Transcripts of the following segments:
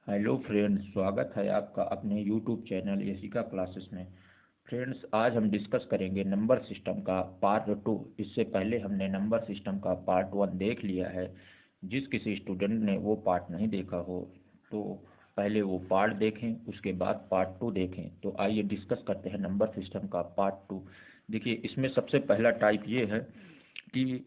Hello friends, स्वागत है आपका अपने यूट्यूब चैनल यशिका क्लासेस में। फ्रेंड्स, आज हम डिस्कस करेंगे नंबर सिस्टम का पार्ट 2। इससे पहले हमने नंबर सिस्टम का पार्ट 1 देख लिया है। जिस किसी स्टूडेंट ने वो पार्ट नहीं देखा हो तो पहले वो पार्ट देखें, उसके बाद पार्ट 2 देखें। तो आइए डिस्कस करते हैं नंबर सिस्टम का पार्ट 2। देखिए, इसमें सबसे पहला टाइप ये है कि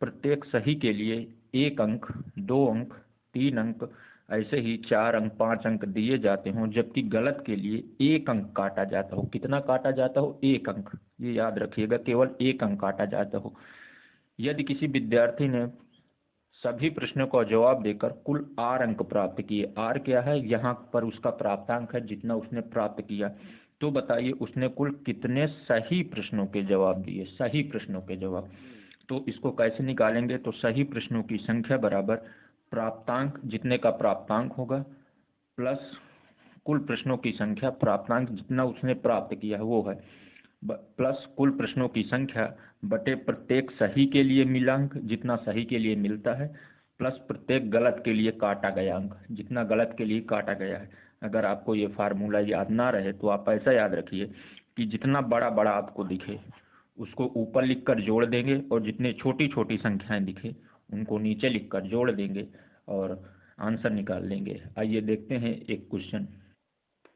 प्रत्येक सही के लिए 1 अंक, 2 अंक, 3 अंक, ऐसे ही 4 अंक, 5 अंक दिए जाते हों, जबकि गलत के लिए 1 अंक काटा जाता हो। कितना काटा जाता हो? 1 अंक। ये याद रखिएगा, केवल 1 अंक काटा जाता हो। यदि किसी विद्यार्थी ने सभी प्रश्नों का जवाब देकर कुल 8 अंक प्राप्त किए, आर क्या है? यहाँ पर उसका प्राप्तांक है, जितना उसने प्राप्त किया। तो बताइए, उसने कुल कितने सही प्रश्नों के जवाब दिए? सही प्रश्नों के जवाब। तो इसको कैसे निकालेंगे? तो सही प्रश्नों की संख्या बराबर प्राप्तांक, जितने का प्राप्तांक होगा, प्लस कुल प्रश्नों की संख्या, प्राप्तांक जितना उसने प्राप्त किया है वो है, प्लस कुल प्रश्नों की संख्या बटे प्रत्येक सही के लिए मिलांक, जितना सही के लिए मिलता है, प्लस प्रत्येक गलत के लिए काटा गया अंक, जितना गलत के लिए काटा गया है। अगर आपको ये फार्मूला याद ना रहे तो आप ऐसा याद रखिए कि जितना बड़ा बड़ा आपको दिखे उसको ऊपर लिखकर जोड़ देंगे, और जितने छोटी छोटी संख्याएं दिखे उनको नीचे लिखकर जोड़ देंगे और आंसर निकाल लेंगे। आइए देखते हैं एक क्वेश्चन।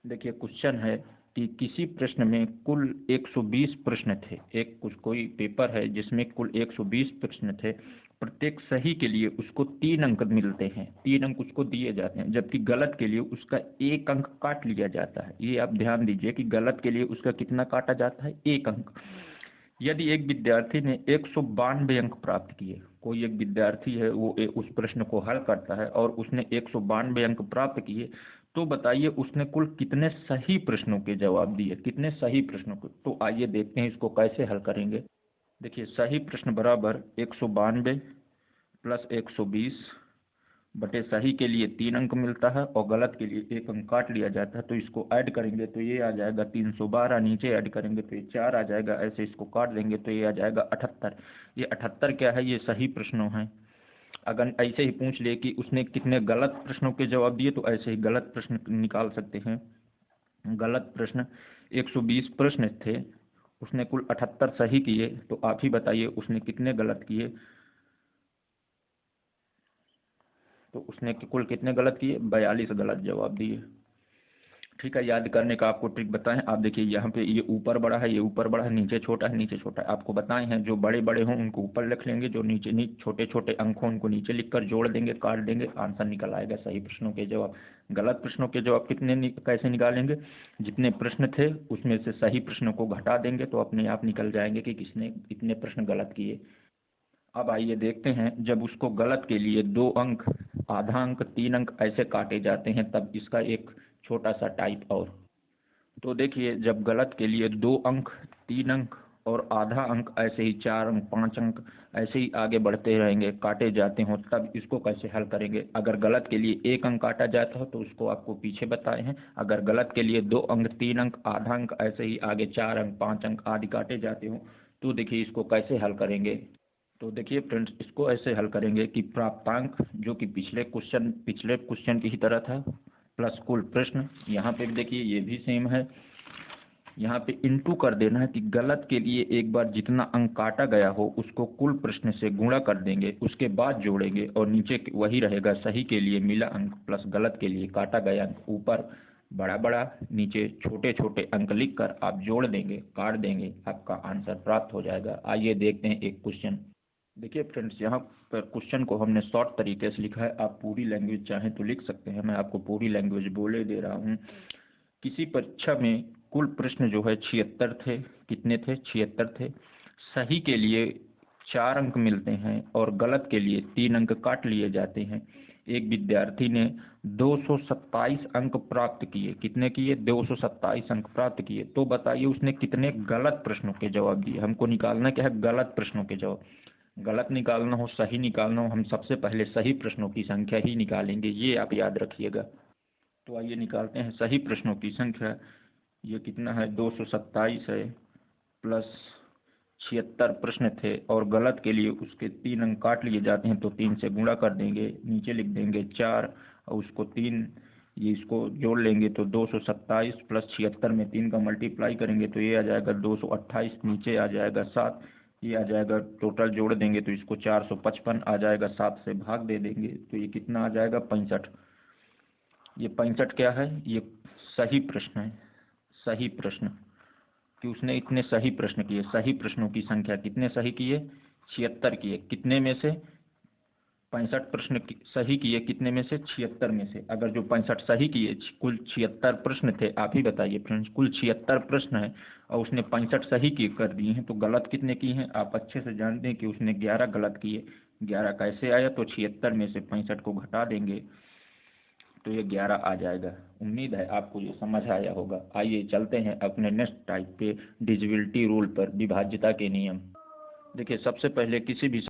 देखिए, क्वेश्चन है कि किसी प्रश्न में कुल 120 प्रश्न थे। कोई पेपर है जिसमें कुल 120 प्रश्न थे। प्रत्येक सही के लिए उसको 3 अंक मिलते हैं, 3 अंक उसको दिए जाते हैं, जबकि गलत के लिए उसका 1 अंक काट लिया जाता है। ये आप ध्यान दीजिए कि गलत के लिए उसका कितना काटा जाता है? 1 अंक। यदि एक विद्यार्थी ने 192 अंक प्राप्त किए, कोई एक विद्यार्थी है, वो उस प्रश्न को हल करता है और उसने 192 अंक प्राप्त किए, तो बताइए उसने कुल कितने सही प्रश्नों के जवाब दिए? कितने सही प्रश्नों को? तो आइए देखते हैं इसको कैसे हल करेंगे। देखिए, सही प्रश्न बराबर 192 प्लस 120 बटे सही के लिए 3 अंक मिलता है और गलत के लिए 1 अंक काट लिया जाता है। तो इसको ऐड करेंगे तो ये आ जाएगा 312, नीचे ऐड करेंगे तो ये 4 आ जाएगा, ऐसे इसको काट देंगे तो ये आ जाएगा 78। ये 78 क्या है? ये सही प्रश्नों हैं। अगर ऐसे ही पूछ ले कि उसने कितने गलत प्रश्नों के जवाब दिए, तो ऐसे ही गलत प्रश्न निकाल सकते हैं। गलत प्रश्न 120 प्रश्न थे, उसने कुल 78 सही किए, तो आप ही बताइए उसने कितने गलत किए? तो उसने कुल कितने गलत किए? 42 गलत जवाब दिए। ठीक है, याद करने का आपको ट्रिक बताएं। आप देखिए, यहाँ पे ये ऊपर बड़ा है, ये ऊपर बड़ा है, नीचे छोटा है, नीचे छोटा है। आपको बताए हैं, जो बड़े बड़े हों उनको ऊपर लिख लेंगे, जो नीचे नीचे छोटे छोटे अंक हों उनको नीचे लिखकर जोड़ देंगे, काट देंगे, आंसर निकल आएगा सही प्रश्नों के जवाब। गलत प्रश्नों के जवाब कैसे निकालेंगे? जितने प्रश्न थे उसमें से सही प्रश्नों को घटा देंगे तो अपने आप निकल जाएंगे कि किसने कितने प्रश्न गलत किए। अब आइए देखते हैं, जब उसको गलत के लिए 2 अंक, आधा अंक, 3 अंक ऐसे काटे जाते हैं, तब इसका एक छोटा सा टाइप और। तो देखिए, जब गलत के लिए 2 अंक, 3 अंक और आधा अंक, ऐसे ही 4 अंक, 5 अंक, ऐसे ही आगे बढ़ते रहेंगे, काटे जाते हों, तब इसको कैसे हल करेंगे? अगर गलत के लिए 1 अंक काटा जाता हो तो उसको आपको पीछे बताए हैं। अगर गलत के लिए 2 अंक, 3 अंक, आधा अंक, ऐसे ही आगे 4 अंक, 5 अंक आदि काटे जाते हों, तो देखिए इसको कैसे हल करेंगे। तो देखिए फ्रेंड्स, इसको ऐसे हल करेंगे कि प्राप्तांक, जो कि पिछले क्वेश्चन की ही तरह था, प्लस कुल प्रश्न, यहाँ पे भी देखिए ये भी सेम है। यहाँ पे इंटू कर देना है कि गलत के लिए एक बार जितना अंक काटा गया हो उसको कुल प्रश्न से गुणा कर देंगे, उसके बाद जोड़ेंगे, और नीचे वही रहेगा, सही के लिए मिला अंक प्लस गलत के लिए काटा गया अंक। ऊपर बड़ा बड़ा, नीचे छोटे छोटे अंक लिखकर आप जोड़ देंगे, काट देंगे, आपका आंसर प्राप्त हो जाएगा। आइए देखते हैं एक क्वेश्चन। देखिए फ्रेंड्स, यहाँ पर क्वेश्चन को हमने शॉर्ट तरीके से लिखा है। आप पूरी लैंग्वेज चाहें तो लिख सकते हैं, मैं आपको पूरी लैंग्वेज बोले दे रहा हूँ। किसी परीक्षा में कुल प्रश्न जो है 76 थे। कितने थे? 76 थे। सही के लिए 4 अंक मिलते हैं और गलत के लिए 3 अंक काट लिए जाते हैं। एक विद्यार्थी ने 227 अंक प्राप्त किए। कितने किए? 227 अंक प्राप्त किए। तो बताइए उसने कितने गलत प्रश्नों के जवाब दिए? हमको निकालना क्या है? गलत प्रश्नों के जवाब। गलत निकालना हो, सही निकालना हो, हम सबसे पहले सही प्रश्नों की संख्या ही निकालेंगे, ये आप याद रखिएगा। तो आइए निकालते हैं सही प्रश्नों की संख्या। ये कितना है? 227 है, प्लस 76 प्रश्न थे और गलत के लिए उसके 3 अंक काट लिए जाते हैं, तो 3 से गुणा कर देंगे, नीचे लिख देंगे 4 और उसको 3 ये इसको जोड़ लेंगे तो 227 प्लस 76 में 3 का मल्टीप्लाई करेंगे तो ये आ जाएगा 228, नीचे आ जाएगा 7, ये आ जाएगा, टोटल जोड़ देंगे तो इसको 455 आ जाएगा, 7 से भाग दे देंगे तो ये कितना आ जाएगा 65। ये 65 क्या है, ये सही प्रश्न है, सही प्रश्न, कि उसने इतने सही प्रश्न किए, सही प्रश्नों की संख्या कितने सही किए, 76 किए, कितने में से 65 प्रश्न सही किए, कितने में से 76 में से। अगर जो 65 सही किए, कुल 76 प्रश्न थे, आप ही बताइए फ्रेंड्स, कुल 76 प्रश्न है और उसने 65 सही किए कर दिए हैं, तो गलत कितने किए हैं, आप अच्छे से जानते हैं कि उसने 11 गलत किए। 11 कैसे आया, तो 76 में से 65 को घटा देंगे तो ये 11 आ जाएगा। उम्मीद है आपको ये समझ आया होगा। आइए चलते हैं अपने नेक्स्ट टाइप पे, डिविजिबिलिटी रूल पर, विभाज्यता के नियम। देखिए सबसे पहले किसी भी